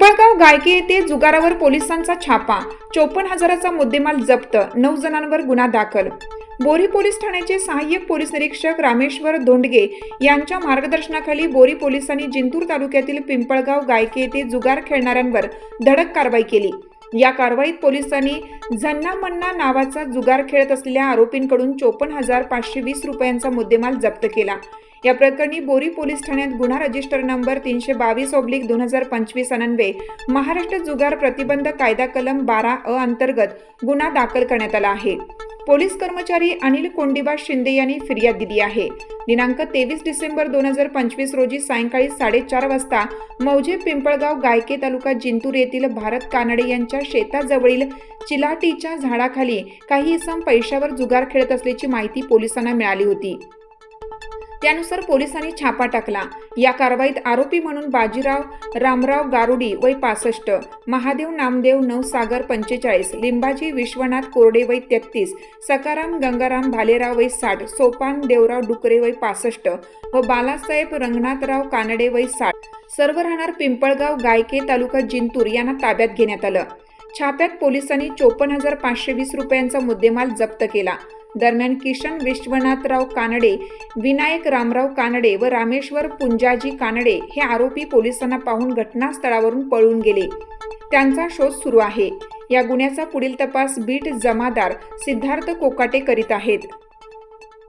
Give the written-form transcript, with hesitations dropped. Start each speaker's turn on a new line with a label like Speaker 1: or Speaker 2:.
Speaker 1: पिंपळगाव गायके येथे जुगारावर पोलिसांचा छापा, 54,000चा मुद्देमाल जप्त, 9 जणांवर गुन्हा दाखल। बोरी पोलीस ठाण्याचे सहाय्यक पोलीस निरीक्षक रामेश्वर धोंडगे यांच्या मार्गदर्शनाखाली बोरी पोलिसांनी जिंतूर तालुक्यातील पिंपळगाव गायके येथे जुगार खेळणाऱ्यांवर धडक कारवाई केली। या कारवाईत पोलिसांनी झन्ना मन्ना नावाचा जुगार खेळत असलेल्या आरोपींकडून 54,520 रुपयांचा मुद्देमाल जप्त केला। या प्रकरणी बोरी पोलीस ठाण्यात गुन्हा रजिस्टर नंबर 322/2025 अन्वये महाराष्ट्र जुगार प्रतिबंध कायदा कलम 12 अंतर्गत गुन्हा दाखल करण्यात आला आहे। पोलीस कर्मचारी अनिल कोंडीबा शिंदे यांनी फिर्याद दिली आहे। दिनांक 23 डिसेंबर 2025 रोजी सायंकाळी 4:30 वाजता मौजे पिंपळगाव गायके तालुका जिंतूर येथील भारत कानडे यांच्या शेताजवळील चिलाटीच्या झाडाखाली काही इसम पैशावर जुगार खेळत असल्याची माहिती पोलिसांना मिळाली होती। त्यानुसार पोलिसांनी छापा टाकला। या कारवाईत आरोपी म्हणून बाजीराव रामराव गारुडी वय 65, महादेव नामदेव नवसागर 45, लिंबाजी विश्वनाथ कोरडे वय 33, सकाराम गंगाराम भालेराव वय 60, सोपान देवराव डुकरे वय 65 व बालासाहेब रंगनाथराव कानडे वय 60 सर्व राहणार पिंपळगाव गायके तालुका जिंतूर यांना ताब्यात घेण्यात आलं। छाप्यात पोलिसांनी 54,520 रुपयांचा मुद्देमाल जप्त केला। दरम्यान किशन विश्वनाथराव कानडे, विनायक रामराव कानडे व रामेश्वर पुंजाजी कानडे हे आरोपी पोलिसांना पाहून घटनास्थळावरून पळून गेले। त्यांचा शोध सुरू आहे। या गुन्ह्याचा पुढील तपास बीट जमादार सिद्धार्थ कोकाटे करीत आहेत।